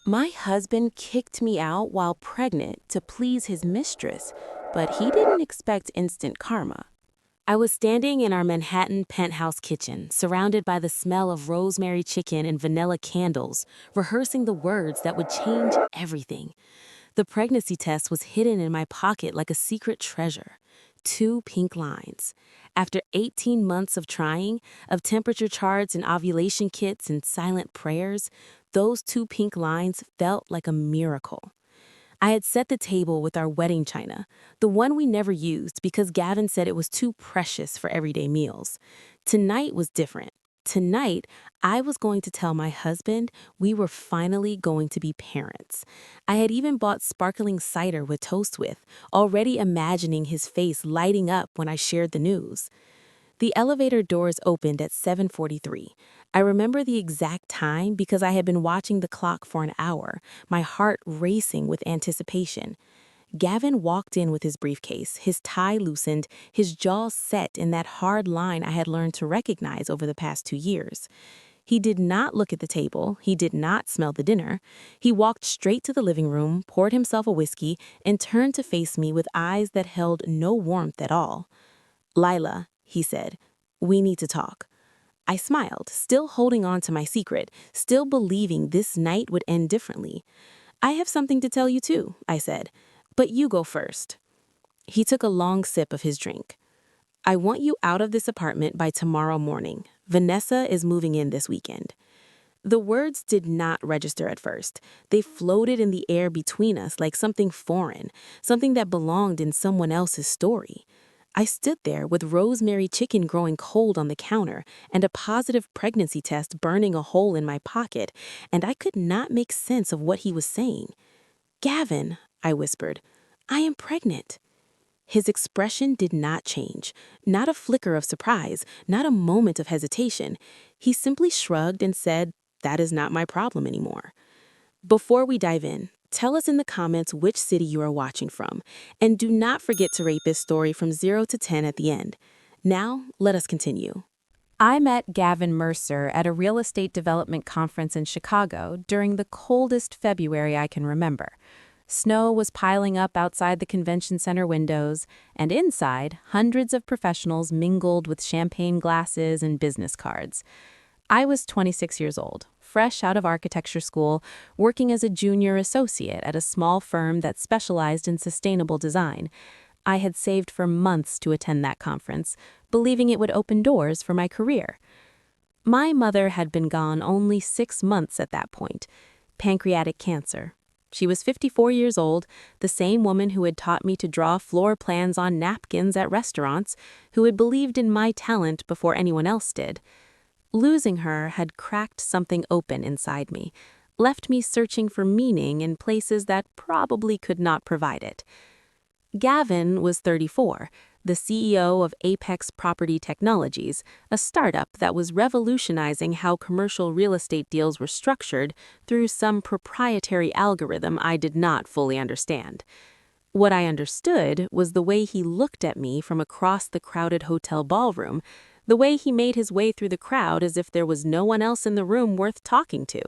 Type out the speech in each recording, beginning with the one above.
My husband kicked me out while pregnant to please his mistress, but he didn't expect instant karma. I was standing in our Manhattan penthouse kitchen, surrounded by the smell of rosemary chicken and vanilla candles, rehearsing the words that would change everything. The pregnancy test was hidden in my pocket like a secret treasure. 2 pink lines. After 18 months of trying, of temperature charts and ovulation kits and silent prayers, those 2 pink lines felt like a miracle. I had set the table with our wedding china, the one we never used because Gavin said it was too precious for everyday meals. Tonight was different. Tonight, I was going to tell my husband we were finally going to be parents. I had even bought sparkling cider with toast with, already imagining his face lighting up when I shared the news. The elevator doors opened at 7:43. I remember the exact time because I had been watching the clock for an hour, my heart racing with anticipation. Gavin walked in with his briefcase, his tie loosened, his jaw set in that hard line I had learned to recognize over the past 2 years. He did not look at the table, he did not smell the dinner. He walked straight to the living room, poured himself a whiskey, and turned to face me with eyes that held no warmth at all. "Layla," he said, "we need to talk." I smiled, still holding on to my secret, still believing this night would end differently. "I have something to tell you too," I said, "but you go first." He took a long sip of his drink. "I want you out of this apartment by tomorrow morning. Vanessa is moving in this weekend." The words did not register at first. They floated in the air between us like something foreign, something that belonged in someone else's story. I stood there with rosemary chicken growing cold on the counter and a positive pregnancy test burning a hole in my pocket, and I could not make sense of what he was saying. "Gavin," I whispered, "I am pregnant." His expression did not change, not a flicker of surprise, not a moment of hesitation. He simply shrugged and said, "That is not my problem anymore." Before we dive in, tell us in the comments which city you are watching from, and do not forget to rate this story from 0 to 10 at the end. Now, let us continue. I met Gavin Mercer at a real estate development conference in Chicago during the coldest February I can remember. Snow was piling up outside the convention center windows, and inside, hundreds of professionals mingled with champagne glasses and business cards. I was 26 years old, fresh out of architecture school, working as a junior associate at a small firm that specialized in sustainable design. I had saved for months to attend that conference, believing it would open doors for my career. My mother had been gone only 6 months at that point. Pancreatic cancer. She was 54 years old, the same woman who had taught me to draw floor plans on napkins at restaurants, who had believed in my talent before anyone else did. Losing her had cracked something open inside me, left me searching for meaning in places that probably could not provide it. Gavin was 34, the CEO of Apex Property Technologies, a startup that was revolutionizing how commercial real estate deals were structured through some proprietary algorithm I did not fully understand. What I understood was the way he looked at me from across the crowded hotel ballroom, the way he made his way through the crowd as if there was no one else in the room worth talking to.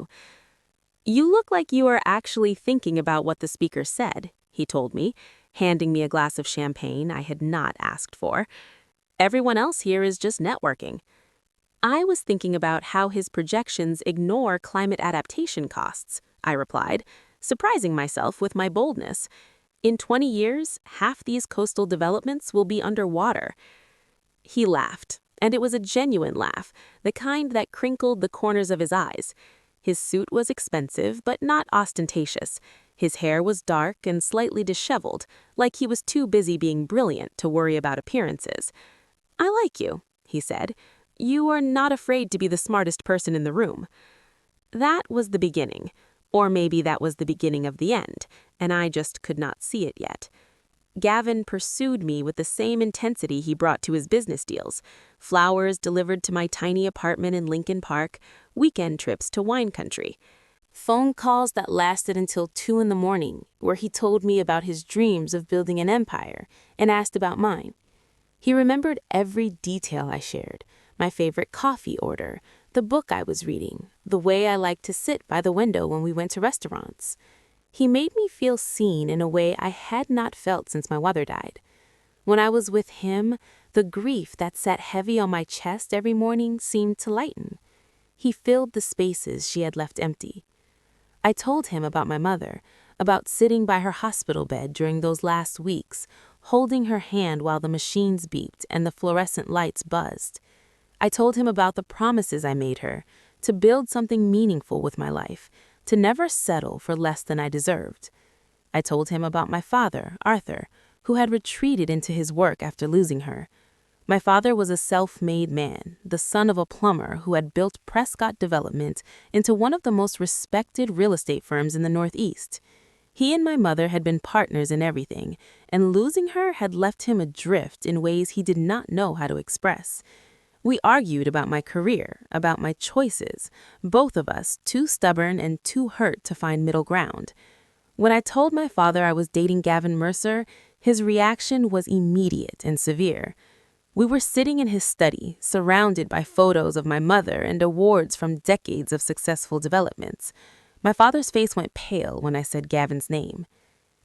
"You look like you are actually thinking about what the speaker said," he told me, handing me a glass of champagne I had not asked for. "Everyone else here is just networking." "I was thinking about how his projections ignore climate adaptation costs," I replied, surprising myself with my boldness. "In 20 years, half these coastal developments will be underwater." He laughed, and it was a genuine laugh, the kind that crinkled the corners of his eyes. His suit was expensive, but not ostentatious. His hair was dark and slightly disheveled, like he was too busy being brilliant to worry about appearances. "I like you," he said. "You are not afraid to be the smartest person in the room." That was the beginning, or maybe that was the beginning of the end, and I just could not see it yet. Gavin pursued me with the same intensity he brought to his business deals. Flowers delivered to my tiny apartment in Lincoln Park, weekend trips to wine country. Phone calls that lasted until 2 in the morning, where he told me about his dreams of building an empire and asked about mine. He remembered every detail I shared, my favorite coffee order, the book I was reading, the way I liked to sit by the window when we went to restaurants. He made me feel seen in a way I had not felt since my mother died. When I was with him, the grief that sat heavy on my chest every morning seemed to lighten. He filled the spaces she had left empty. I told him about my mother, about sitting by her hospital bed during those last weeks, holding her hand while the machines beeped and the fluorescent lights buzzed. I told him about the promises I made her, to build something meaningful with my life, to never settle for less than I deserved. I told him about my father, Arthur, who had retreated into his work after losing her. My father was a self-made man, the son of a plumber who had built Prescott Development into one of the most respected real estate firms in the Northeast. He and my mother had been partners in everything, and losing her had left him adrift in ways he did not know how to express. We argued about my career, about my choices, both of us too stubborn and too hurt to find middle ground. When I told my father I was dating Gavin Mercer, his reaction was immediate and severe. We were sitting in his study, surrounded by photos of my mother and awards from decades of successful developments. My father's face went pale when I said Gavin's name.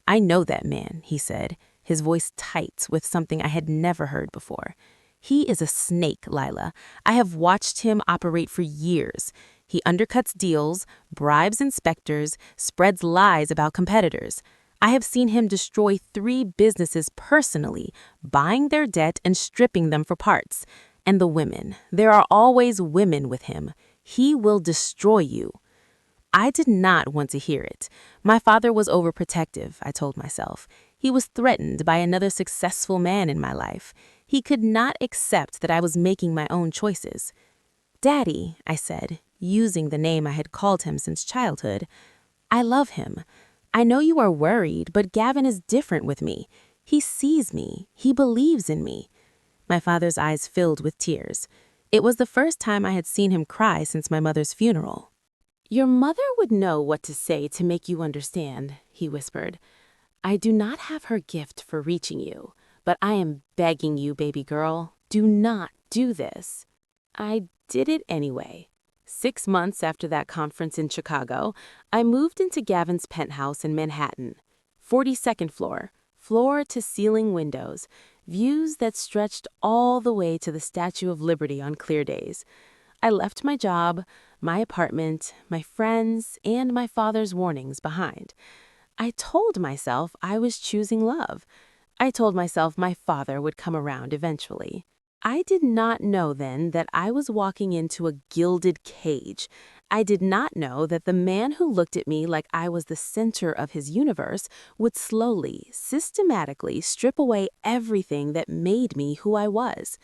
"I know that man," he said, his voice tight with something I had never heard before. "He is a snake, Layla. I have watched him operate for years. He undercuts deals, bribes inspectors, spreads lies about competitors. I have seen him destroy 3 businesses personally, buying their debt and stripping them for parts. And the women. There are always women with him. He will destroy you." I did not want to hear it. My father was overprotective, I told myself. He was threatened by another successful man in my life. He could not accept that I was making my own choices. "Daddy," I said, using the name I had called him since childhood, "I love him. I know you are worried, but Gavin is different with me. He sees me. He believes in me." My father's eyes filled with tears. It was the first time I had seen him cry since my mother's funeral. "Your mother would know what to say to make you understand," he whispered. "I do not have her gift for reaching you, but I am begging you, baby girl, do not do this." I did it anyway. 6 months after that conference in Chicago, I moved into Gavin's penthouse in Manhattan. 42nd floor, floor-to-ceiling windows, views that stretched all the way to the Statue of Liberty on clear days. I left my job, my apartment, my friends, and my father's warnings behind. I told myself I was choosing love. I told myself my father would come around eventually. I did not know then that I was walking into a gilded cage. I did not know that the man who looked at me like I was the center of his universe would slowly, systematically strip away everything that made me who I was.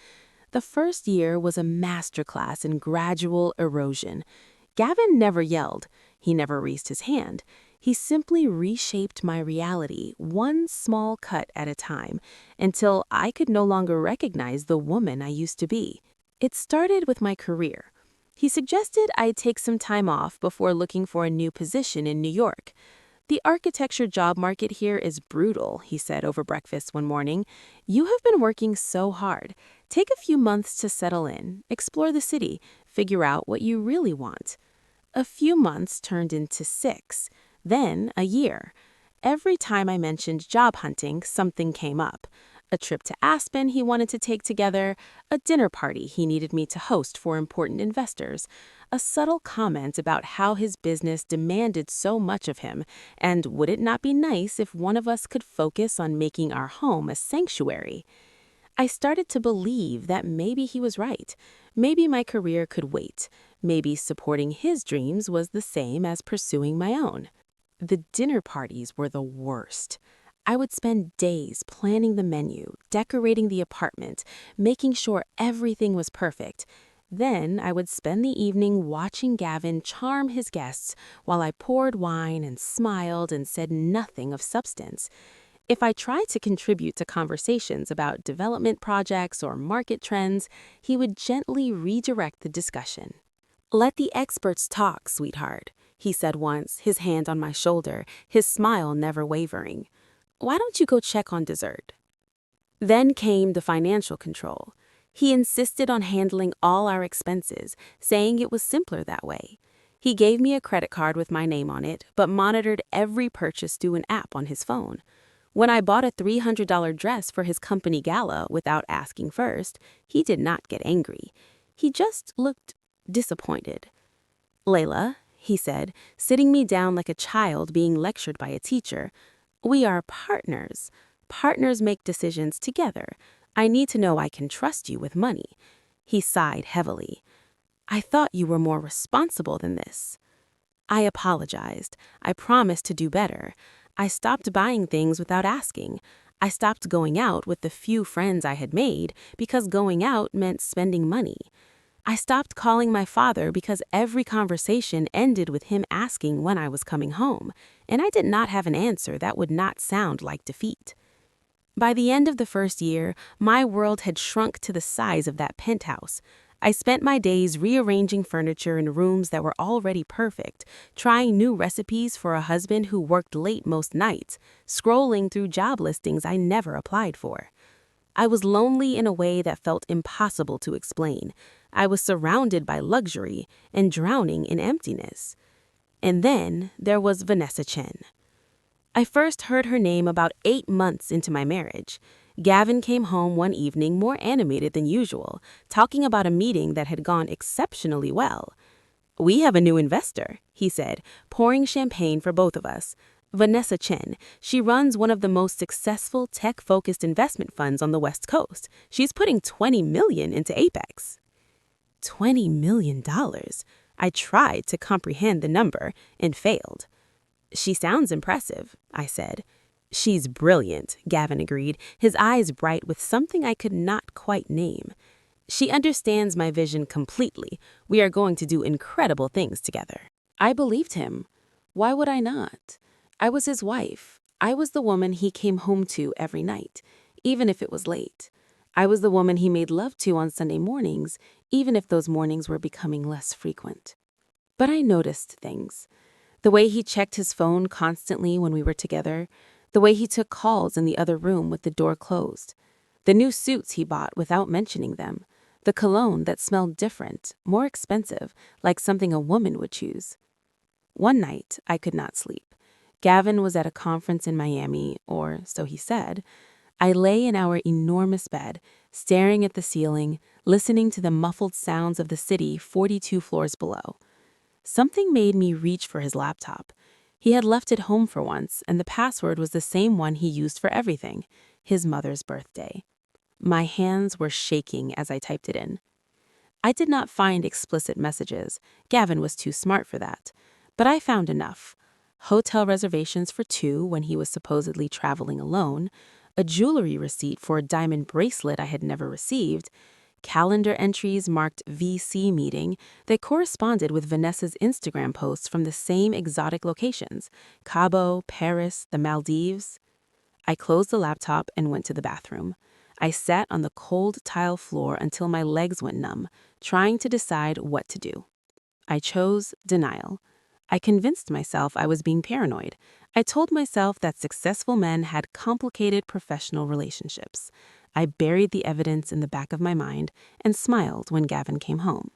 The first year was a masterclass in gradual erosion. Gavin never yelled. He never raised his hand. He simply reshaped my reality, one small cut at a time, until I could no longer recognize the woman I used to be. It started with my career. He suggested I take some time off before looking for a new position in New York. "The architecture job market here is brutal," he said over breakfast one morning. "You have been working so hard. Take a few months to settle in, explore the city, figure out what you really want." A few months turned into 6, then a year. Every time I mentioned job hunting, something came up. A trip to Aspen he wanted to take together, a dinner party he needed me to host for important investors, a subtle comment about how his business demanded so much of him, and would it not be nice if one of us could focus on making our home a sanctuary? I started to believe that maybe he was right. Maybe my career could wait. Maybe supporting his dreams was the same as pursuing my own. The dinner parties were the worst. I would spend days planning the menu, decorating the apartment, making sure everything was perfect. Then I would spend the evening watching Gavin charm his guests while I poured wine and smiled and said nothing of substance. If I tried to contribute to conversations about development projects or market trends, he would gently redirect the discussion. "Let the experts talk, sweetheart," he said once, his hand on my shoulder, his smile never wavering. "Why don't you go check on dessert?" Then came the financial control. He insisted on handling all our expenses, saying it was simpler that way. He gave me a credit card with my name on it, but monitored every purchase through an app on his phone. When I bought a $300 dress for his company gala without asking first, he did not get angry. He just looked disappointed. "Layla," he said, sitting me down like a child being lectured by a teacher, "we are partners. Partners make decisions together. I need to know I can trust you with money." He sighed heavily. "I thought you were more responsible than this." I apologized. I promised to do better. I stopped buying things without asking. I stopped going out with the few friends I had made because going out meant spending money. I stopped calling my father because every conversation ended with him asking when I was coming home, and I did not have an answer that would not sound like defeat. By the end of the first year, my world had shrunk to the size of that penthouse. I spent my days rearranging furniture in rooms that were already perfect, trying new recipes for a husband who worked late most nights, scrolling through job listings I never applied for. I was lonely in a way that felt impossible to explain. I was surrounded by luxury and drowning in emptiness. And then there was Vanessa Chen. I first heard her name about 8 months into my marriage. Gavin came home one evening more animated than usual, talking about a meeting that had gone exceptionally well. "We have a new investor," he said, pouring champagne for both of us. "Vanessa Chen. She runs one of the most successful tech-focused investment funds on the West Coast. She's putting $20 million into Apex." $20 million. I tried to comprehend the number and failed. "She sounds impressive," I said. "She's brilliant," Gavin agreed, his eyes bright with something I could not quite name. "She understands my vision completely. We are going to do incredible things together." I believed him. Why would I not? I was his wife. I was the woman he came home to every night, even if it was late. I was the woman he made love to on Sunday mornings, even if those mornings were becoming less frequent. But I noticed things. The way he checked his phone constantly when we were together, the way he took calls in the other room with the door closed, the new suits he bought without mentioning them, the cologne that smelled different, more expensive, like something a woman would choose. One night, I could not sleep. Gavin was at a conference in Miami, or so he said. I lay in our enormous bed, staring at the ceiling, listening to the muffled sounds of the city 42 floors below. Something made me reach for his laptop. He had left it home for once, and the password was the same one he used for everything, his mother's birthday. My hands were shaking as I typed it in. I did not find explicit messages. Gavin was too smart for that. But I found enough. Hotel reservations for 2 when he was supposedly traveling alone, a jewelry receipt for a diamond bracelet I had never received, calendar entries marked VC meeting that corresponded with Vanessa's Instagram posts from the same exotic locations, Cabo, Paris, the Maldives. I closed the laptop and went to the bathroom. I sat on the cold tile floor until my legs went numb, trying to decide what to do. I chose denial. I convinced myself I was being paranoid. I told myself that successful men had complicated professional relationships. I buried the evidence in the back of my mind and smiled when Gavin came home.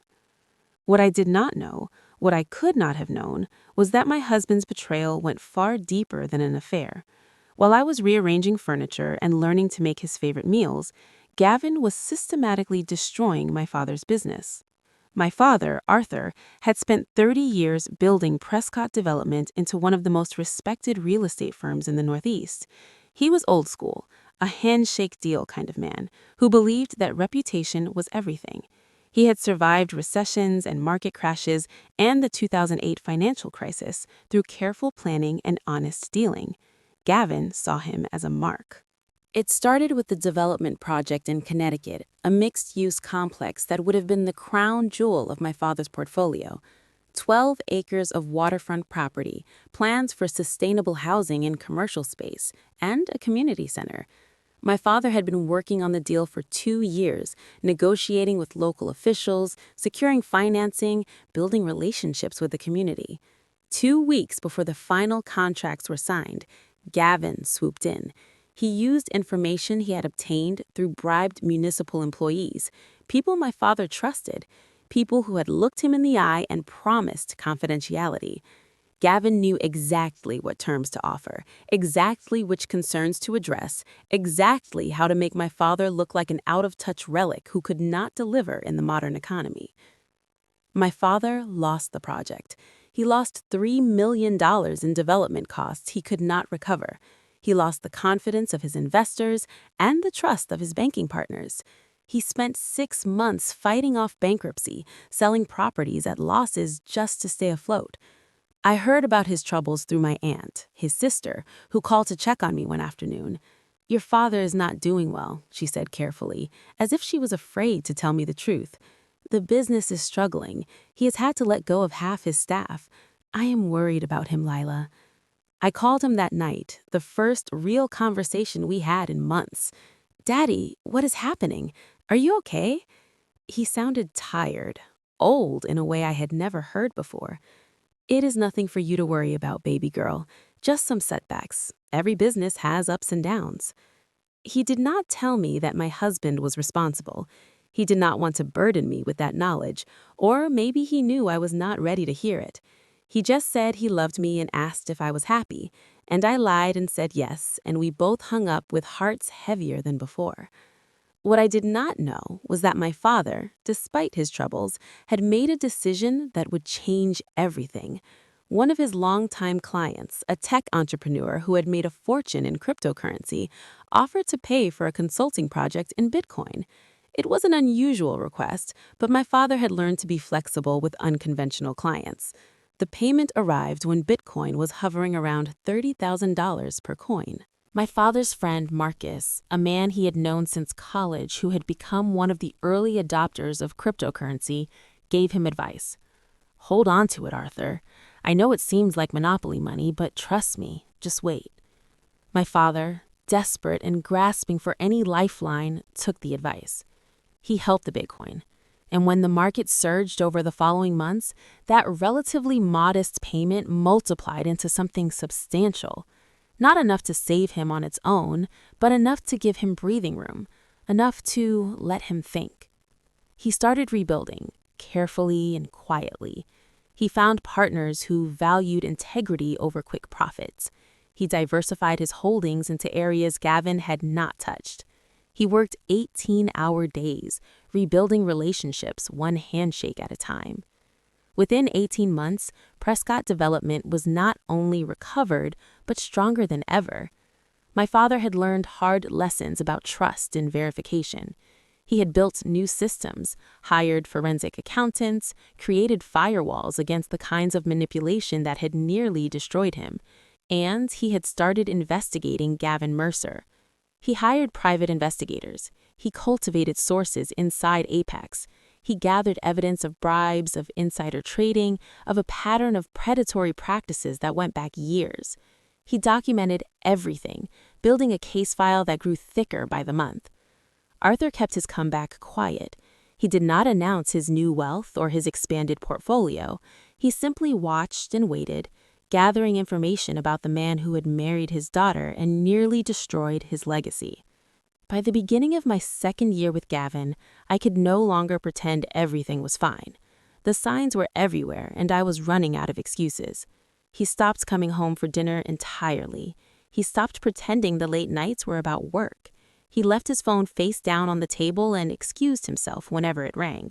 What I did not know, what I could not have known, was that my husband's betrayal went far deeper than an affair. While I was rearranging furniture and learning to make his favorite meals, Gavin was systematically destroying my father's business. My father, Arthur, had spent 30 years building Prescott Development into one of the most respected real estate firms in the Northeast. He was old school, a handshake deal kind of man, who believed that reputation was everything. He had survived recessions and market crashes and the 2008 financial crisis through careful planning and honest dealing. Gavin saw him as a mark. It started with the development project in Connecticut, a mixed-use complex that would have been the crown jewel of my father's portfolio. 12 acres of waterfront property, plans for sustainable housing and commercial space, and a community center. My father had been working on the deal for 2 years, negotiating with local officials, securing financing, building relationships with the community. 2 weeks before the final contracts were signed, Gavin swooped in. He used information he had obtained through bribed municipal employees, people my father trusted, people who had looked him in the eye and promised confidentiality. Gavin knew exactly what terms to offer, exactly which concerns to address, exactly how to make my father look like an out-of-touch relic who could not deliver in the modern economy. My father lost the project. He lost $3 million in development costs he could not recover. He lost the confidence of his investors and the trust of his banking partners. He spent 6 months fighting off bankruptcy, selling properties at losses just to stay afloat. I heard about his troubles through my aunt, his sister, who called to check on me one afternoon. "Your father is not doing well," she said carefully, as if she was afraid to tell me the truth. "The business is struggling. He has had to let go of half his staff. I am worried about him, Layla." I called him that night, the first real conversation we had in months. "Daddy, what is happening? Are you okay?" He sounded tired, old in a way I had never heard before. "It is nothing for you to worry about, baby girl. Just some setbacks. Every business has ups and downs." He did not tell me that my husband was responsible. He did not want to burden me with that knowledge, or maybe he knew I was not ready to hear it. He just said he loved me and asked if I was happy, and I lied and said yes, and we both hung up with hearts heavier than before. What I did not know was that my father, despite his troubles, had made a decision that would change everything. One of his longtime clients, a tech entrepreneur who had made a fortune in cryptocurrency, offered to pay for a consulting project in Bitcoin. It was an unusual request, but my father had learned to be flexible with unconventional clients. The payment arrived when Bitcoin was hovering around $30,000 per coin. My father's friend, Marcus, a man he had known since college who had become one of the early adopters of cryptocurrency, gave him advice. "Hold on to it, Arthur. I know it seems like monopoly money, but trust me, just wait." My father, desperate and grasping for any lifeline, took the advice. He held the Bitcoin. And when the market surged over the following months, that relatively modest payment multiplied into something substantial. Not enough to save him on its own, but enough to give him breathing room, enough to let him think. He started rebuilding, carefully and quietly. He found partners who valued integrity over quick profits. He diversified his holdings into areas Gavin had not touched. He worked 18-hour days, rebuilding relationships one handshake at a time. Within 18 months, Prescott Development was not only recovered, but stronger than ever. My father had learned hard lessons about trust and verification. He had built new systems, hired forensic accountants, created firewalls against the kinds of manipulation that had nearly destroyed him, and he had started investigating Gavin Mercer. He hired private investigators. He cultivated sources inside Apex. He gathered evidence of bribes, of insider trading, of a pattern of predatory practices that went back years. He documented everything, building a case file that grew thicker by the month. Arthur kept his comeback quiet. He did not announce his new wealth or his expanded portfolio. He simply watched and waited, gathering information about the man who had married his daughter and nearly destroyed his legacy. By the beginning of my second year with Gavin, I could no longer pretend everything was fine. The signs were everywhere, and I was running out of excuses. He stopped coming home for dinner entirely. He stopped pretending the late nights were about work. He left his phone face down on the table and excused himself whenever it rang.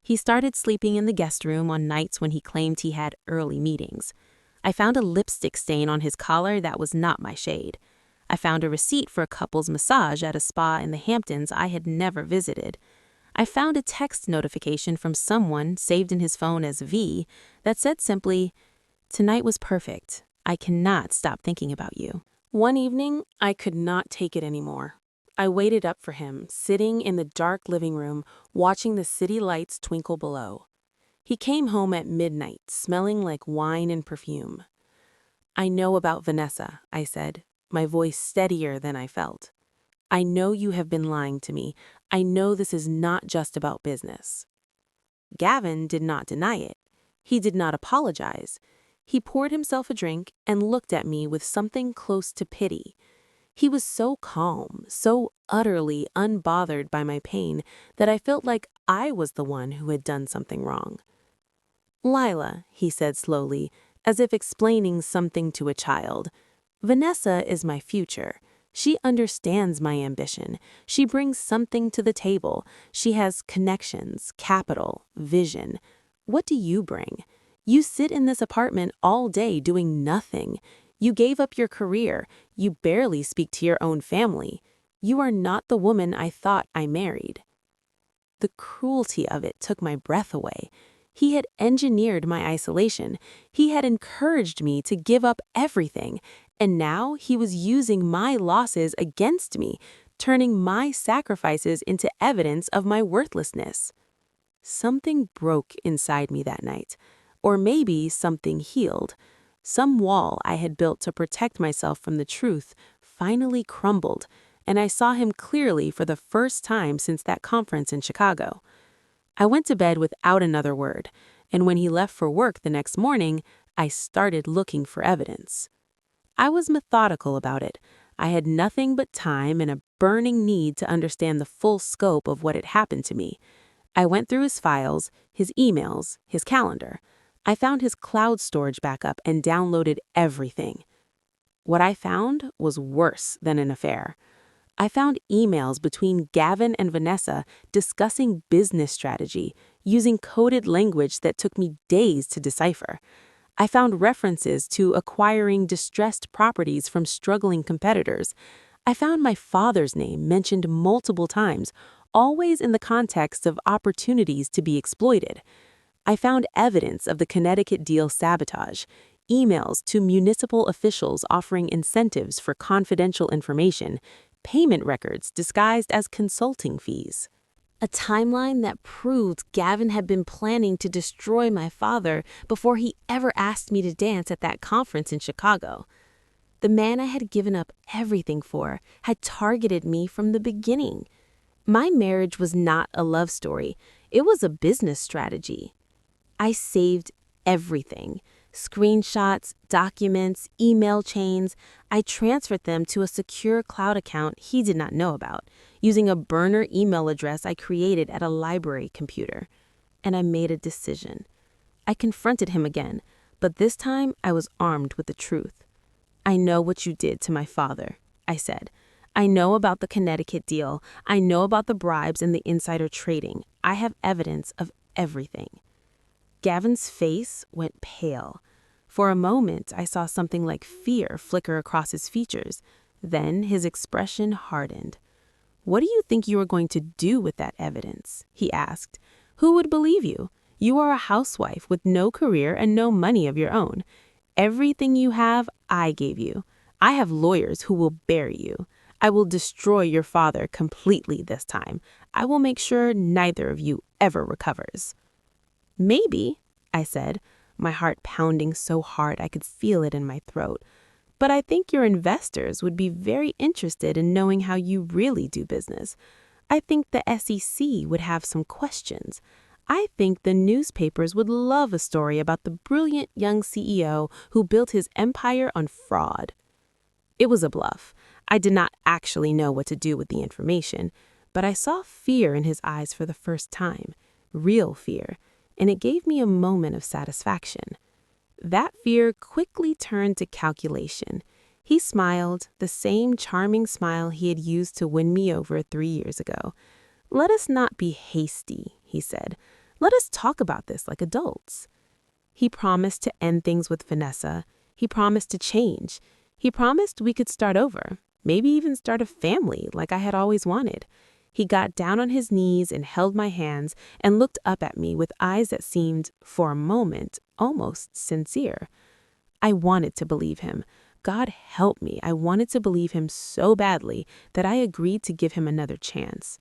He started sleeping in the guest room on nights when he claimed he had early meetings. I found a lipstick stain on his collar that was not my shade. I found a receipt for a couple's massage at a spa in the Hamptons I had never visited. I found a text notification from someone saved in his phone as V that said simply, "Tonight was perfect. I cannot stop thinking about you." One evening, I could not take it anymore. I waited up for him, sitting in the dark living room, watching the city lights twinkle below. He came home at midnight, smelling like wine and perfume. "I know about Vanessa," I said, my voice steadier than I felt. "I know you have been lying to me. I know this is not just about business." Gavin did not deny it. He did not apologize. He poured himself a drink and looked at me with something close to pity. He was so calm, so utterly unbothered by my pain that I felt like I was the one who had done something wrong. "Layla," he said slowly, as if explaining something to a child, "Vanessa is my future. She understands my ambition. She brings something to the table. She has connections, capital, vision. What do you bring? You sit in this apartment all day doing nothing. You gave up your career. You barely speak to your own family. You are not the woman I thought I married." The cruelty of it took my breath away. He had engineered my isolation. He had encouraged me to give up everything. And now he was using my losses against me, turning my sacrifices into evidence of my worthlessness. Something broke inside me that night. Or maybe something healed. Some wall I had built to protect myself from the truth finally crumbled, and I saw him clearly for the first time since that conference in Chicago. I went to bed without another word, and when he left for work the next morning, I started looking for evidence. I was methodical about it. I had nothing but time and a burning need to understand the full scope of what had happened to me. I went through his files, his emails, his calendar. I found his cloud storage backup and downloaded everything. What I found was worse than an affair. I found emails between Gavin and Vanessa discussing business strategy, using coded language that took me days to decipher. I found references to acquiring distressed properties from struggling competitors. I found my father's name mentioned multiple times, always in the context of opportunities to be exploited. I found evidence of the Connecticut deal sabotage, emails to municipal officials offering incentives for confidential information, payment records disguised as consulting fees. A timeline that proved Gavin had been planning to destroy my father before he ever asked me to dance at that conference in Chicago. The man I had given up everything for had targeted me from the beginning. My marriage was not a love story. It was a business strategy. I saved everything. Screenshots, documents, email chains. I transferred them to a secure cloud account he did not know about, using a burner email address I created at a library computer. And I made a decision. I confronted him again, but this time I was armed with the truth. "I know what you did to my father," I said. "I know about the Connecticut deal. I know about the bribes and the insider trading. I have evidence of everything." Gavin's face went pale. For a moment, I saw something like fear flicker across his features. Then his expression hardened. "What do you think you are going to do with that evidence?" he asked. "Who would believe you? You are a housewife with no career and no money of your own. Everything you have, I gave you. I have lawyers who will bury you. I will destroy your father completely this time. I will make sure neither of you ever recovers." "Maybe," I said, my heart pounding so hard I could feel it in my throat. "But I think your investors would be very interested in knowing how you really do business. I think the SEC would have some questions. I think the newspapers would love a story about the brilliant young CEO who built his empire on fraud." It was a bluff. I did not actually know what to do with the information, but I saw fear in his eyes for the first time, real fear, and it gave me a moment of satisfaction. That fear quickly turned to calculation. He smiled, the same charming smile he had used to win me over 3 years ago. "Let us not be hasty," he said. "Let us talk about this like adults." He promised to end things with Vanessa. He promised to change. He promised we could start over, maybe even start a family like I had always wanted. He got down on his knees and held my hands and looked up at me with eyes that seemed, for a moment, almost sincere. I wanted to believe him. God help me, I wanted to believe him so badly that I agreed to give him another chance.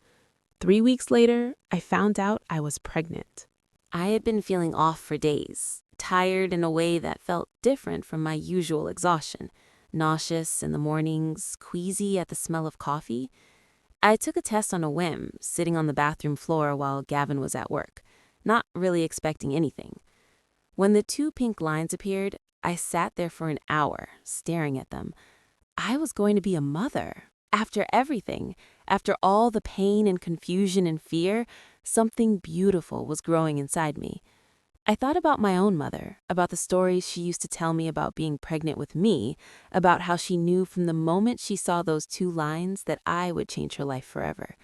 3 weeks later, I found out I was pregnant. I had been feeling off for days, tired in a way that felt different from my usual exhaustion, nauseous in the mornings, queasy at the smell of coffee. I took a test on a whim, sitting on the bathroom floor while Gavin was at work, not really expecting anything. When the 2 pink lines appeared, I sat there for an hour, staring at them. I was going to be a mother. After everything, after all the pain and confusion and fear, something beautiful was growing inside me. I thought about my own mother, about the stories she used to tell me about being pregnant with me, about how she knew from the moment she saw those 2 lines that I would change her life forever.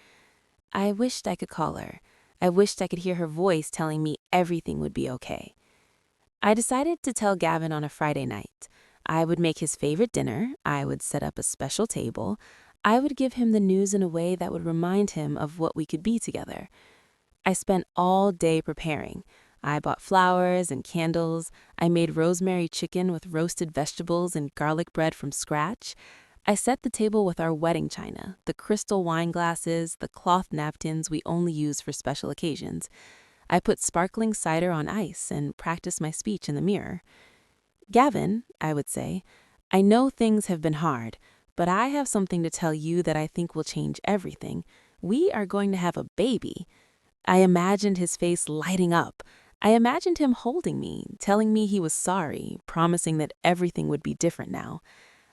I wished I could call her. I wished I could hear her voice telling me everything would be okay. I decided to tell Gavin on a Friday night. I would make his favorite dinner, I would set up a special table, I would give him the news in a way that would remind him of what we could be together. I spent all day preparing. I bought flowers and candles. I made rosemary chicken with roasted vegetables and garlic bread from scratch. I set the table with our wedding china, the crystal wine glasses, the cloth napkins we only use for special occasions. I put sparkling cider on ice and practiced my speech in the mirror. Gavin, I would say, I know things have been hard, but I have something to tell you that I think will change everything. We are going to have a baby. I imagined his face lighting up. I imagined him holding me, telling me he was sorry, promising that everything would be different now.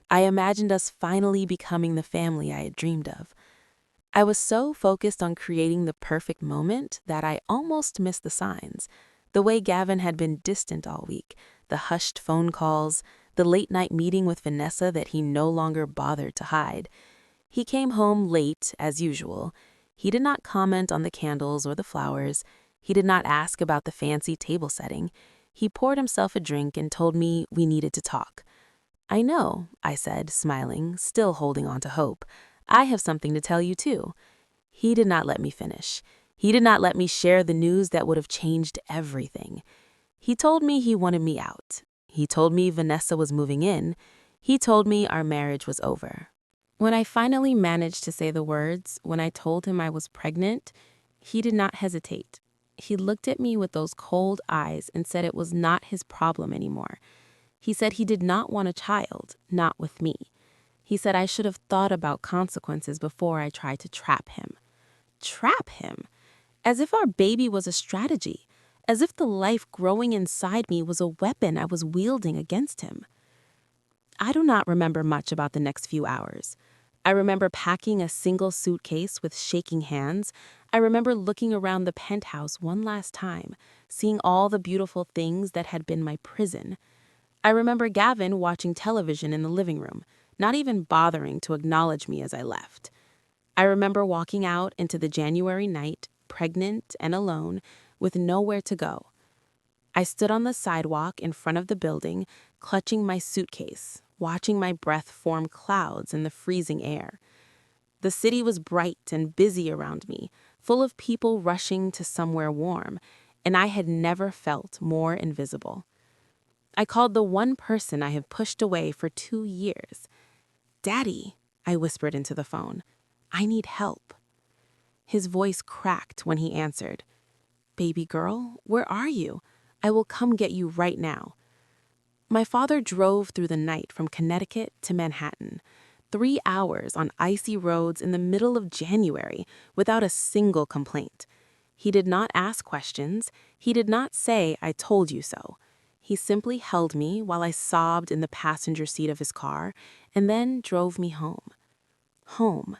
I imagined us finally becoming the family I had dreamed of. I was so focused on creating the perfect moment that I almost missed the signs. The way Gavin had been distant all week, the hushed phone calls, the late-night meeting with Vanessa that he no longer bothered to hide. He came home late, as usual. He did not comment on the candles or the flowers. He did not ask about the fancy table setting. He poured himself a drink and told me we needed to talk. I know, I said, smiling, still holding on to hope. I have something to tell you too. He did not let me finish. He did not let me share the news that would have changed everything. He told me he wanted me out. He told me Vanessa was moving in. He told me our marriage was over. When I finally managed to say the words, when I told him I was pregnant, he did not hesitate. He looked at me with those cold eyes and said it was not his problem anymore. He said he did not want a child, not with me. He said I should have thought about consequences before I tried to trap him. Trap him? As if our baby was a strategy. As if the life growing inside me was a weapon I was wielding against him. I do not remember much about the next few hours. I remember packing a single suitcase with shaking hands. I remember looking around the penthouse one last time, seeing all the beautiful things that had been my prison. I remember Gavin watching television in the living room, not even bothering to acknowledge me as I left. I remember walking out into the January night, pregnant and alone, with nowhere to go. I stood on the sidewalk in front of the building, clutching my suitcase, watching my breath form clouds in the freezing air. The city was bright and busy around me, full of people rushing to somewhere warm, and I had never felt more invisible. I called the one person I have pushed away for 2 years. "Daddy," I whispered into the phone, "I need help." His voice cracked when he answered. "Baby girl, where are you? I will come get you right now." My father drove through the night from Connecticut to Manhattan, 3 hours on icy roads in the middle of January without a single complaint. He did not ask questions. He did not say, "I told you so." He simply held me while I sobbed in the passenger seat of his car and then drove me home. Home.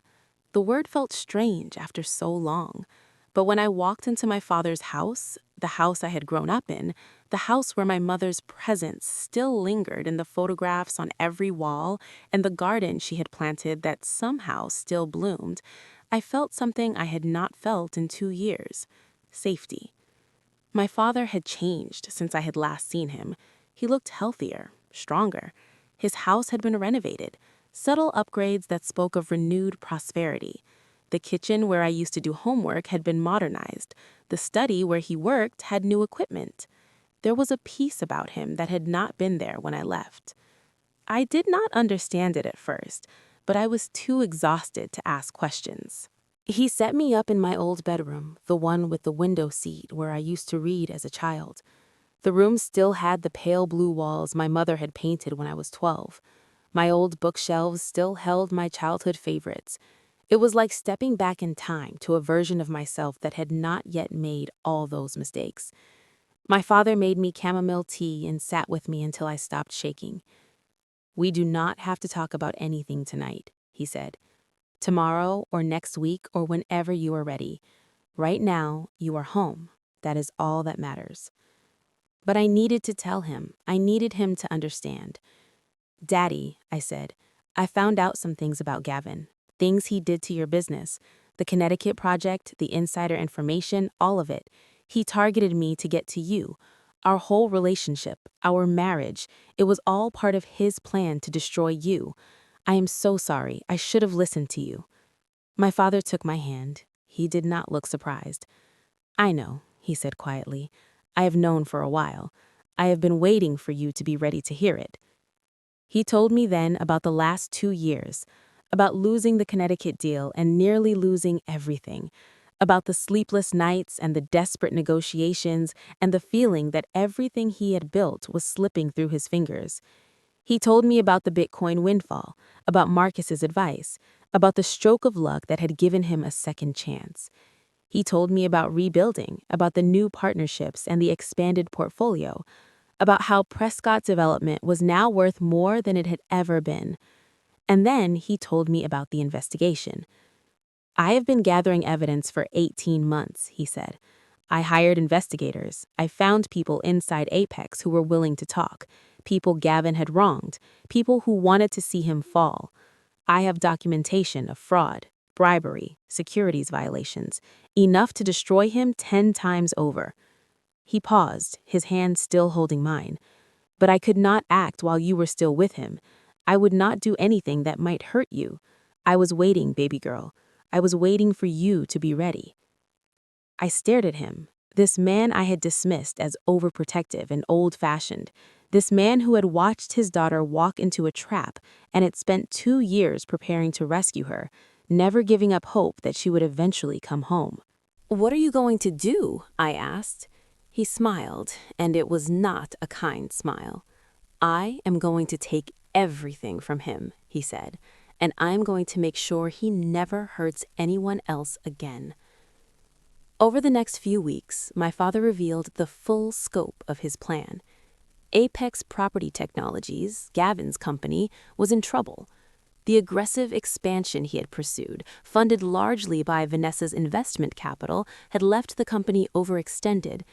The word felt strange after so long. But when I walked into my father's house, the house I had grown up in, the house where my mother's presence still lingered in the photographs on every wall and the garden she had planted that somehow still bloomed, I felt something I had not felt in 2 years: safety. My father had changed since I had last seen him. He looked healthier, stronger. His house had been renovated, subtle upgrades that spoke of renewed prosperity. The kitchen where I used to do homework had been modernized. The study where he worked had new equipment. There was a peace about him that had not been there when I left. I did not understand it at first, but I was too exhausted to ask questions. He set me up in my old bedroom, the one with the window seat where I used to read as a child. The room still had the pale blue walls my mother had painted when I was 12. My old bookshelves still held my childhood favorites. It was like stepping back in time to a version of myself that had not yet made all those mistakes. My father made me chamomile tea and sat with me until I stopped shaking. "We do not have to talk about anything tonight," he said. "Tomorrow or next week or whenever you are ready. Right now, you are home. That is all that matters." But I needed to tell him. I needed him to understand. "Daddy," I said, "I found out some things about Gavin. Things he did to your business. The Connecticut project, the insider information, all of it. He targeted me to get to you. Our whole relationship, our marriage, it was all part of his plan to destroy you. I am so sorry. I should have listened to you." My father took my hand. He did not look surprised. "I know," he said quietly. "I have known for a while. I have been waiting for you to be ready to hear it." He told me then about the last 2 years, about losing the Connecticut deal and nearly losing everything, about the sleepless nights and the desperate negotiations and the feeling that everything he had built was slipping through his fingers. He told me about the Bitcoin windfall, about Marcus's advice, about the stroke of luck that had given him a second chance. He told me about rebuilding, about the new partnerships and the expanded portfolio, about how Prescott's development was now worth more than it had ever been. And then he told me about the investigation. "I have been gathering evidence for 18 months, he said. "I hired investigators. I found people inside Apex who were willing to talk, people Gavin had wronged, people who wanted to see him fall. I have documentation of fraud, bribery, securities violations, enough to destroy him 10 times over." He paused, his hand still holding mine. "But I could not act while you were still with him. I would not do anything that might hurt you. I was waiting, baby girl. I was waiting for you to be ready." I stared at him, this man I had dismissed as overprotective and old-fashioned, this man who had watched his daughter walk into a trap and had spent 2 years preparing to rescue her, never giving up hope that she would eventually come home. "What are you going to do?" I asked. He smiled, and it was not a kind smile. "I am going to take everything from him," he said, "and I'm going to make sure he never hurts anyone else again." Over the next few weeks, my father revealed the full scope of his plan. Apex Property Technologies, Gavin's company, was in trouble. The aggressive expansion he had pursued, funded largely by Vanessa's investment capital, had left the company overextended.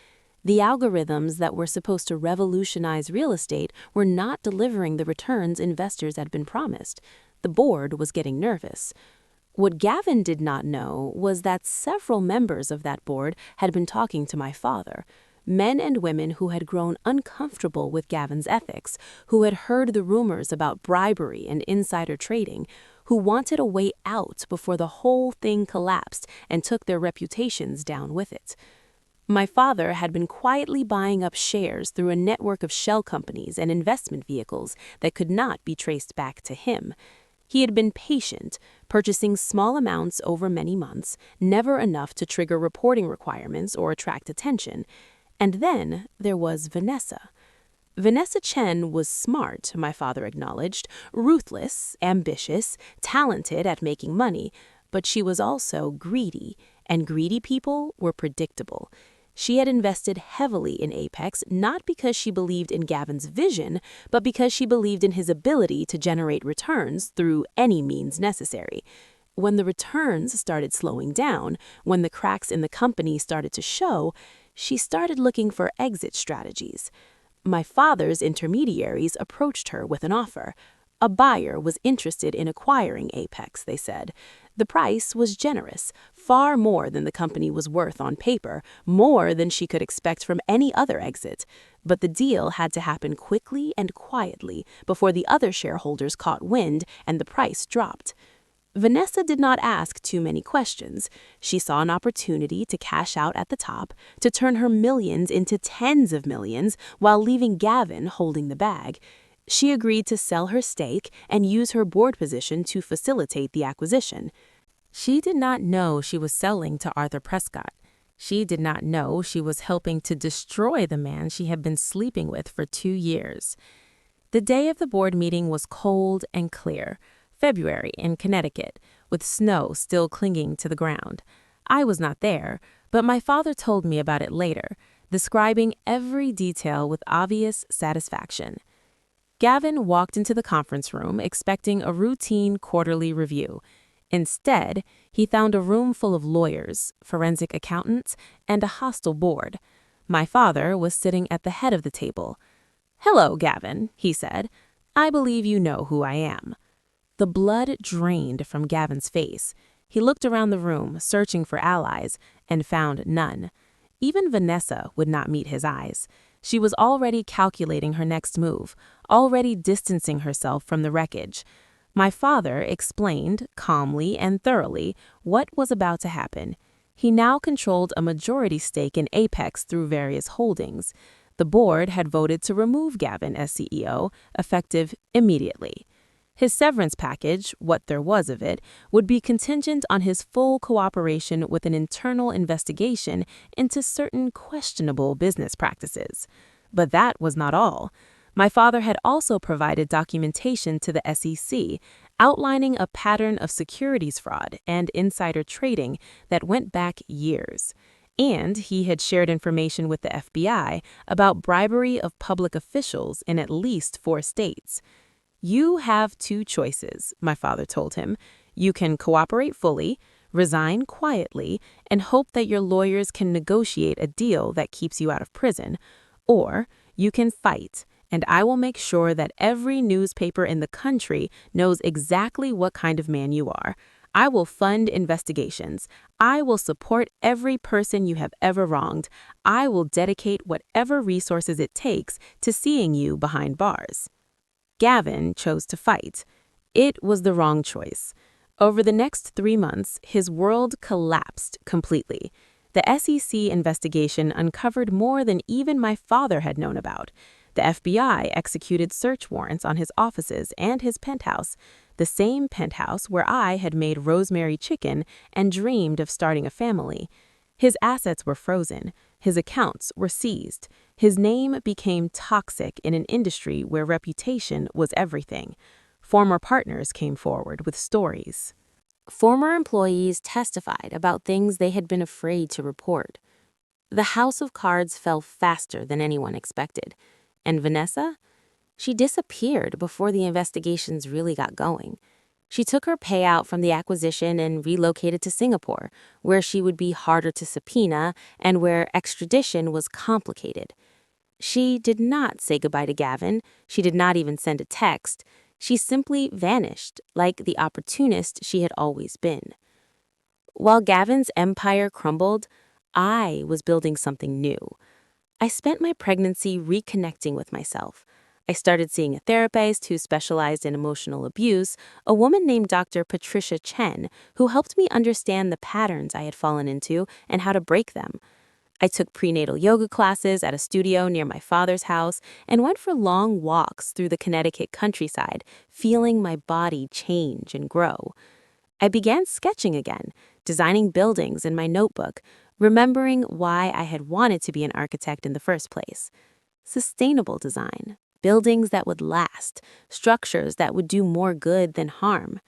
The algorithms that were supposed to revolutionize real estate were not delivering the returns investors had been promised. The board was getting nervous. What Gavin did not know was that several members of that board had been talking to my father, men and women who had grown uncomfortable with Gavin's ethics, who had heard the rumors about bribery and insider trading, who wanted a way out before the whole thing collapsed and took their reputations down with it. My father had been quietly buying up shares through a network of shell companies and investment vehicles that could not be traced back to him. He had been patient, purchasing small amounts over many months, never enough to trigger reporting requirements or attract attention. And then there was Vanessa. Vanessa Chen was smart, my father acknowledged, ruthless, ambitious, talented at making money, but she was also greedy, and greedy people were predictable. She had invested heavily in Apex not because she believed in Gavin's vision, but because she believed in his ability to generate returns through any means necessary. When the returns started slowing down, when the cracks in the company started to show, she started looking for exit strategies. My father's intermediaries approached her with an offer. A buyer was interested in acquiring Apex, they said. The price was generous, far more than the company was worth on paper, more than she could expect from any other exit. But the deal had to happen quickly and quietly before the other shareholders caught wind and the price dropped. Vanessa did not ask too many questions. She saw an opportunity to cash out at the top, to turn her millions into tens of millions while leaving Gavin holding the bag. She agreed to sell her stake and use her board position to facilitate the acquisition. She did not know she was selling to Arthur Prescott. She did not know she was helping to destroy the man she had been sleeping with for 2 years. The day of the board meeting was cold and clear, February in Connecticut, with snow still clinging to the ground. I was not there, but my father told me about it later, describing every detail with obvious satisfaction. Gavin walked into the conference room expecting a routine quarterly review. Instead, he found a room full of lawyers, forensic accountants, and a hostile board. My father was sitting at the head of the table. "Hello, Gavin," he said. "I believe you know who I am." The blood drained from Gavin's face. He looked around the room, searching for allies, and found none. Even Vanessa would not meet his eyes. She was already calculating her next move, already distancing herself from the wreckage. My father explained, calmly and thoroughly, what was about to happen. He now controlled a majority stake in Apex through various holdings. The board had voted to remove Gavin as CEO, effective immediately. His severance package, what there was of it, would be contingent on his full cooperation with an internal investigation into certain questionable business practices. But that was not all. My father had also provided documentation to the SEC, outlining a pattern of securities fraud and insider trading that went back years. And he had shared information with the FBI about bribery of public officials in at least 4 states. "You have 2 choices," my father told him. "You can cooperate fully, resign quietly, and hope that your lawyers can negotiate a deal that keeps you out of prison. Or you can fight, and I will make sure that every newspaper in the country knows exactly what kind of man you are. I will fund investigations. I will support every person you have ever wronged. I will dedicate whatever resources it takes to seeing you behind bars." Gavin chose to fight. It was the wrong choice. Over the next 3 months, his world collapsed completely. The SEC investigation uncovered more than even my father had known about. The FBI executed search warrants on his offices and his penthouse, the same penthouse where I had made rosemary chicken and dreamed of starting a family. His assets were frozen. His accounts were seized. His name became toxic in an industry where reputation was everything. Former partners came forward with stories. Former employees testified about things they had been afraid to report. The house of cards fell faster than anyone expected. And Vanessa? She disappeared before the investigations really got going. She took her payout from the acquisition and relocated to Singapore, where she would be harder to subpoena and where extradition was complicated. She did not say goodbye to Gavin. She did not even send a text. She simply vanished, like the opportunist she had always been. While Gavin's empire crumbled, I was building something new. I spent my pregnancy reconnecting with myself. I started seeing a therapist who specialized in emotional abuse, a woman named Dr. Patricia Chen, who helped me understand the patterns I had fallen into and how to break them. I took prenatal yoga classes at a studio near my father's house and went for long walks through the Connecticut countryside, feeling my body change and grow. I began sketching again, designing buildings in my notebook, remembering why I had wanted to be an architect in the first place. Sustainable design. Buildings that would last, structures that would do more good than harm.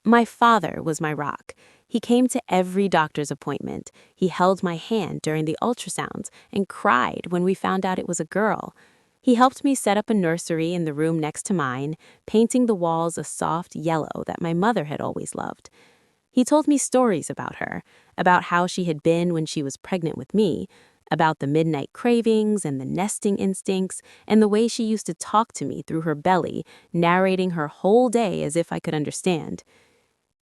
My father was my rock. He came to every doctor's appointment. He held my hand during the ultrasounds and cried when we found out it was a girl. He helped me set up a nursery in the room next to mine, painting the walls a soft yellow that my mother had always loved. He told me stories about her, about how she had been when she was pregnant with me, about the midnight cravings and the nesting instincts, and the way she used to talk to me through her belly, narrating her whole day as if I could understand.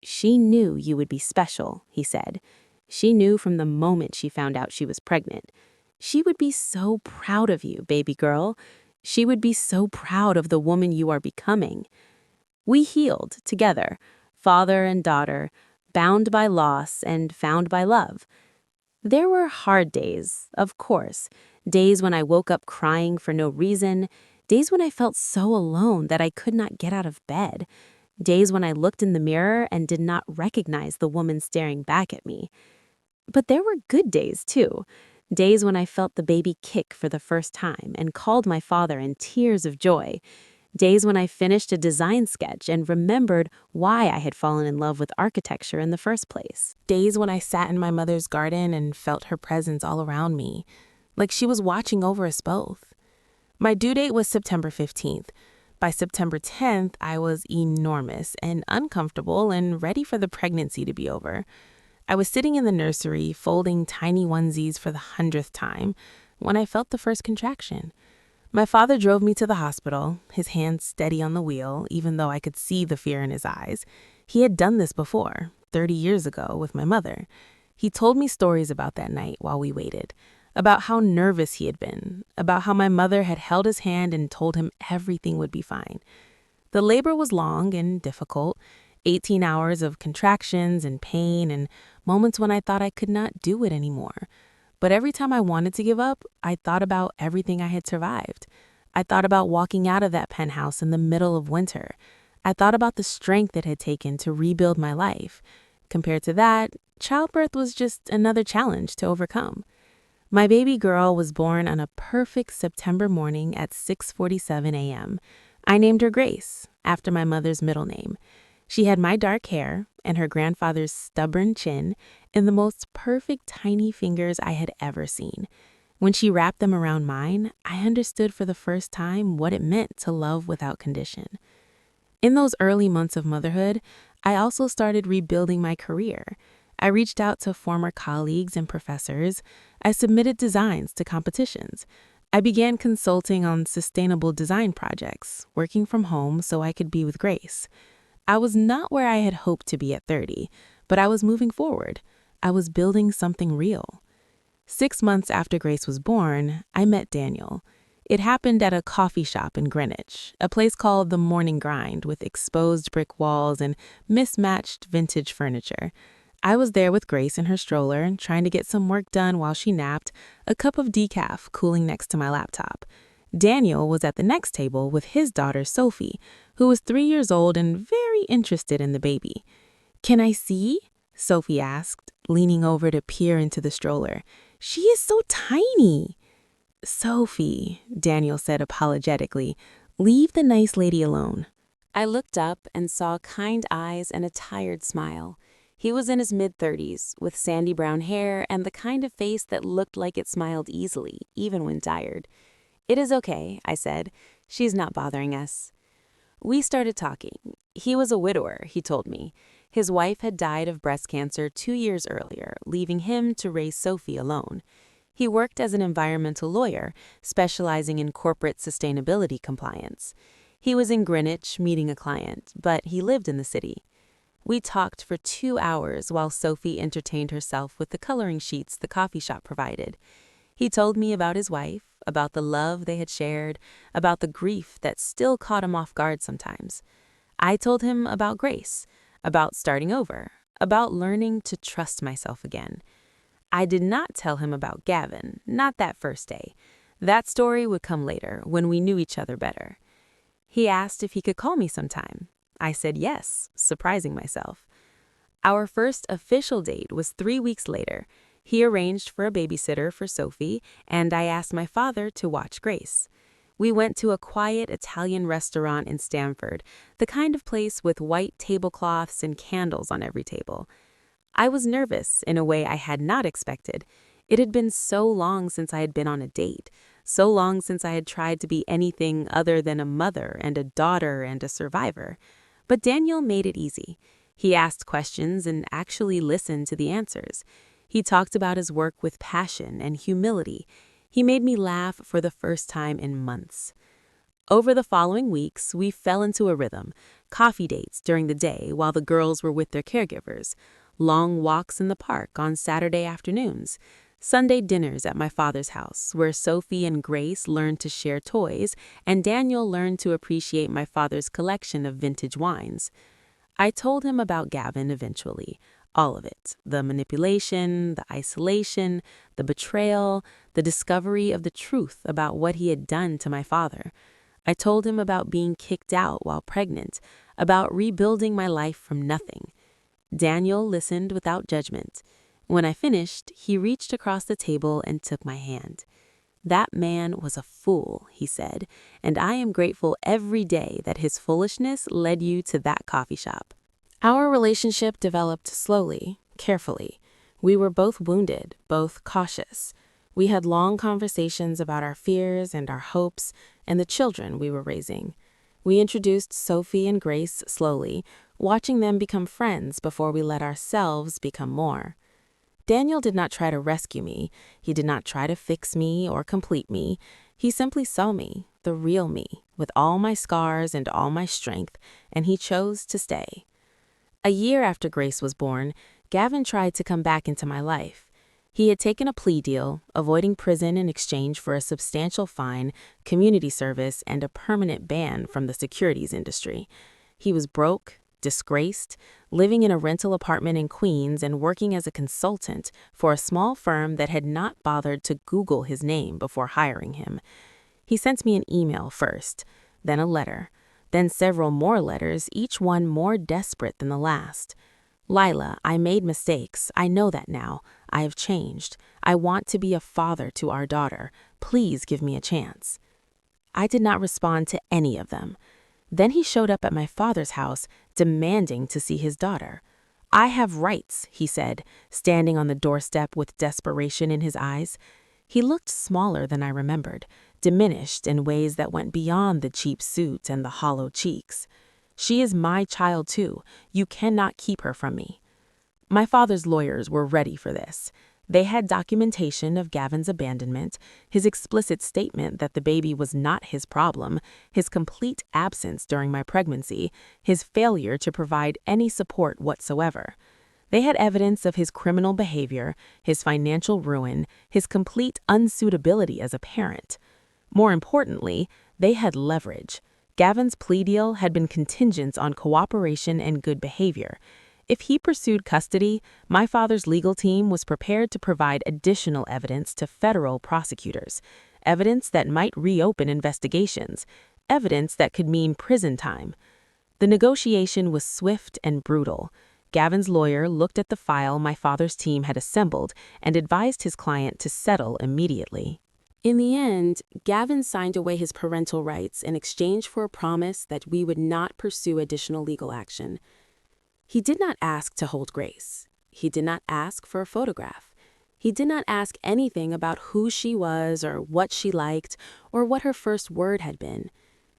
"She knew you would be special," he said. "She knew from the moment she found out she was pregnant. She would be so proud of you, baby girl. She would be so proud of the woman you are becoming." We healed together, father and daughter, bound by loss and found by love. There were hard days, of course, days when I woke up crying for no reason, days when I felt so alone that I could not get out of bed, days when I looked in the mirror and did not recognize the woman staring back at me. But there were good days, too, days when I felt the baby kick for the first time and called my father in tears of joy, days when I finished a design sketch and remembered why I had fallen in love with architecture in the first place. Days when I sat in my mother's garden and felt her presence all around me, like she was watching over us both. My due date was September 15th. By September 10th, I was enormous and uncomfortable and ready for the pregnancy to be over. I was sitting in the nursery, folding tiny onesies for the 100th time, when I felt the first contraction. My father drove me to the hospital, his hand steady on the wheel, even though I could see the fear in his eyes. He had done this before, 30 years ago, with my mother. He told me stories about that night while we waited, about how nervous he had been, about how my mother had held his hand and told him everything would be fine. The labor was long and difficult, 18 hours of contractions and pain and moments when I thought I could not do it anymore. But every time I wanted to give up, I thought about everything I had survived. I thought about walking out of that penthouse in the middle of winter. I thought about the strength it had taken to rebuild my life. Compared to that, childbirth was just another challenge to overcome. My baby girl was born on a perfect September morning at 6:47 a.m. I named her Grace, after my mother's middle name. She had my dark hair and her grandfather's stubborn chin and the most perfect tiny fingers I had ever seen. When she wrapped them around mine, I understood for the first time what it meant to love without condition. In those early months of motherhood, I also started rebuilding my career. I reached out to former colleagues and professors. I submitted designs to competitions. I began consulting on sustainable design projects, working from home so I could be with Grace. I was not where I had hoped to be at 30, but I was moving forward. I was building something real. 6 months after Grace was born, I met Daniel. It happened at a coffee shop in Greenwich, a place called the Morning Grind with exposed brick walls and mismatched vintage furniture. I was there with Grace in her stroller, trying to get some work done while she napped, a cup of decaf cooling next to my laptop. Daniel was at the next table with his daughter, Sophie, who was 3 years old and very interested in the baby. "Can I see?" Sophie asked, leaning over to peer into the stroller. "She is so tiny." "Sophie," Daniel said apologetically, "leave the nice lady alone." I looked up and saw kind eyes and a tired smile. He was in his mid-30s, with sandy brown hair and the kind of face that looked like it smiled easily, even when tired. "It is okay," I said. "She's not bothering us." We started talking. He was a widower, he told me. His wife had died of breast cancer 2 years earlier, leaving him to raise Sophie alone. He worked as an environmental lawyer, specializing in corporate sustainability compliance. He was in Greenwich meeting a client, but he lived in the city. We talked for 2 hours while Sophie entertained herself with the coloring sheets the coffee shop provided. He told me about his wife, about the love they had shared, about the grief that still caught him off guard sometimes. I told him about Grace, about starting over, about learning to trust myself again. I did not tell him about Gavin, not that first day. That story would come later, when we knew each other better. He asked if he could call me sometime. I said yes, surprising myself. Our first official date was 3 weeks later. He arranged for a babysitter for Sophie, and I asked my father to watch Grace. We went to a quiet Italian restaurant in Stamford, the kind of place with white tablecloths and candles on every table. I was nervous in a way I had not expected. It had been so long since I had been on a date, so long since I had tried to be anything other than a mother and a daughter and a survivor. But Daniel made it easy. He asked questions and actually listened to the answers. He talked about his work with passion and humility. He made me laugh for the first time in months. Over the following weeks, we fell into a rhythm. Coffee dates during the day while the girls were with their caregivers. Long walks in the park on Saturday afternoons. Sunday dinners at my father's house, where Sophie and Grace learned to share toys, and Daniel learned to appreciate my father's collection of vintage wines. I told him about Gavin eventually. All of it. The manipulation, the isolation, the betrayal, the discovery of the truth about what he had done to my father. I told him about being kicked out while pregnant, about rebuilding my life from nothing. Daniel listened without judgment. When I finished, he reached across the table and took my hand. "That man was a fool," he said, "and I am grateful every day that his foolishness led you to that coffee shop." Our relationship developed slowly, carefully. We were both wounded, both cautious. We had long conversations about our fears and our hopes and the children we were raising. We introduced Sophie and Grace slowly, watching them become friends before we let ourselves become more. Daniel did not try to rescue me. He did not try to fix me or complete me. He simply saw me, the real me, with all my scars and all my strength, and he chose to stay. A year after Grace was born, Gavin tried to come back into my life. He had taken a plea deal, avoiding prison in exchange for a substantial fine, community service, and a permanent ban from the securities industry. He was broke, disgraced, living in a rental apartment in Queens and working as a consultant for a small firm that had not bothered to Google his name before hiring him. He sent me an email first, then a letter, then several more letters, each one more desperate than the last. Layla, I made mistakes. I know that now. I have changed. I want to be a father to our daughter. Please give me a chance. I did not respond to any of them. Then he showed up at my father's house, demanding to see his daughter. I have rights, he said, standing on the doorstep with desperation in his eyes. He looked smaller than I remembered, diminished in ways that went beyond the cheap suit and the hollow cheeks. She is my child too. You cannot keep her from me. My father's lawyers were ready for this. They had documentation of Gavin's abandonment, his explicit statement that the baby was not his problem, his complete absence during my pregnancy, his failure to provide any support whatsoever. They had evidence of his criminal behavior, his financial ruin, his complete unsuitability as a parent. More importantly, they had leverage. Gavin's plea deal had been contingent on cooperation and good behavior. If he pursued custody, my father's legal team was prepared to provide additional evidence to federal prosecutors, evidence that might reopen investigations, evidence that could mean prison time. The negotiation was swift and brutal. Gavin's lawyer looked at the file my father's team had assembled and advised his client to settle immediately. In the end, Gavin signed away his parental rights in exchange for a promise that we would not pursue additional legal action. He did not ask to hold Grace. He did not ask for a photograph. He did not ask anything about who she was or what she liked or what her first word had been.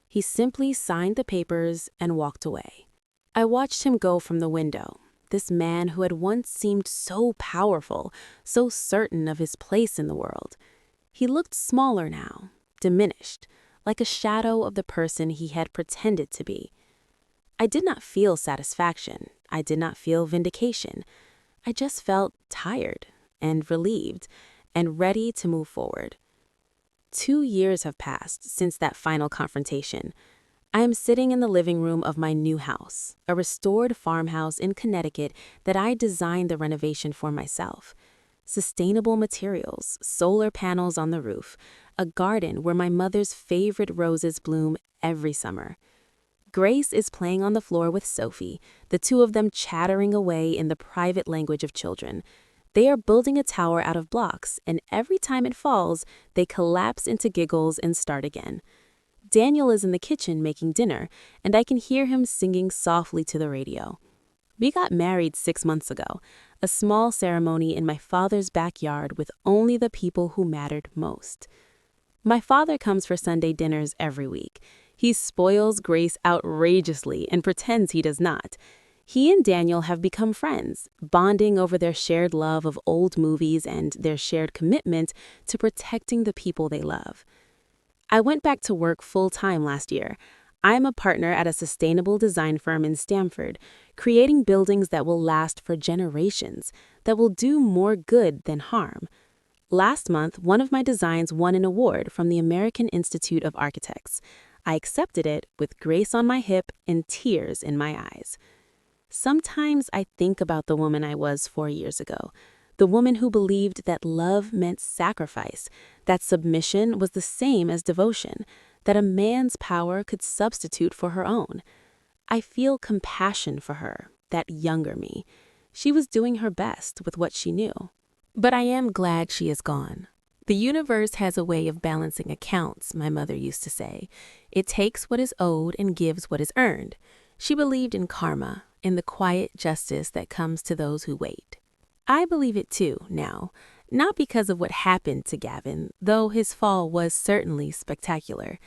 He simply signed the papers and walked away. I watched him go from the window, this man who had once seemed so powerful, so certain of his place in the world. He looked smaller now, diminished, like a shadow of the person he had pretended to be. I did not feel satisfaction. I did not feel vindication. I just felt tired and relieved and ready to move forward. 2 years have passed since that final confrontation. I am sitting in the living room of my new house, a restored farmhouse in Connecticut that I designed the renovation for myself. Sustainable materials, solar panels on the roof, a garden where my mother's favorite roses bloom every summer. Grace is playing on the floor with Sophie, the two of them chattering away in the private language of children. They are building a tower out of blocks, and every time it falls, they collapse into giggles and start again. Daniel is in the kitchen making dinner, and I can hear him singing softly to the radio. We got married 6 months ago, a small ceremony in my father's backyard with only the people who mattered most. My father comes for Sunday dinners every week. He spoils Grace outrageously and pretends he does not. He and Daniel have become friends, bonding over their shared love of old movies and their shared commitment to protecting the people they love. I went back to work full-time last year. I'm a partner at a sustainable design firm in Stamford, creating buildings that will last for generations, that will do more good than harm. Last month, one of my designs won an award from the American Institute of Architects. I accepted it with Grace on my hip and tears in my eyes. Sometimes I think about the woman I was 4 years ago, the woman who believed that love meant sacrifice, that submission was the same as devotion, that a man's power could substitute for her own. I feel compassion for her, that younger me. She was doing her best with what she knew. But I am glad she is gone. The universe has a way of balancing accounts, my mother used to say. It takes what is owed and gives what is earned. She believed in karma, in the quiet justice that comes to those who wait. I believe it too now, not because of what happened to Gavin, though his fall was certainly spectacular.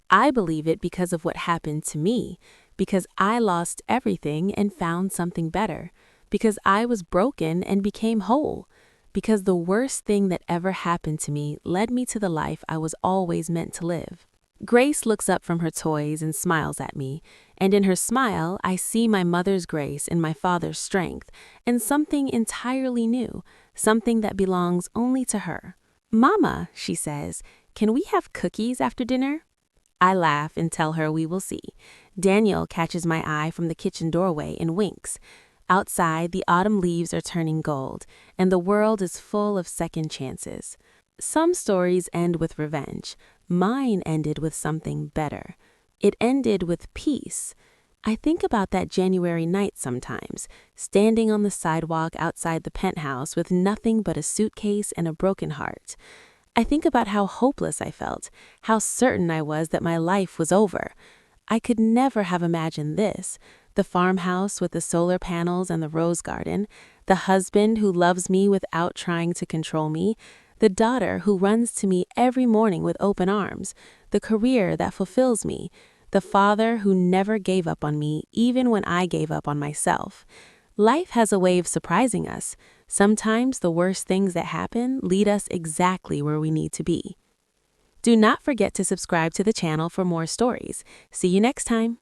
I believe it because of what happened to me, because I lost everything and found something better, because I was broken and became whole, because the worst thing that ever happened to me led me to the life I was always meant to live. Grace looks up from her toys and smiles at me, and in her smile, I see my mother's grace and my father's strength, and something entirely new, something that belongs only to her. "Mama," she says, "can we have cookies after dinner?" I laugh and tell her we will see. Daniel catches my eye from the kitchen doorway and winks. Outside, the autumn leaves are turning gold, and the world is full of second chances. Some stories end with revenge. Mine ended with something better. It ended with peace. I think about that January night sometimes, standing on the sidewalk outside the penthouse with nothing but a suitcase and a broken heart. I think about how hopeless I felt, how certain I was that my life was over. I could never have imagined this: the farmhouse with the solar panels and the rose garden, the husband who loves me without trying to control me, the daughter who runs to me every morning with open arms, the career that fulfills me, the father who never gave up on me even when I gave up on myself. Life has a way of surprising us. Sometimes the worst things that happen lead us exactly where we need to be. Do not forget to subscribe to the channel for more stories. See you next time.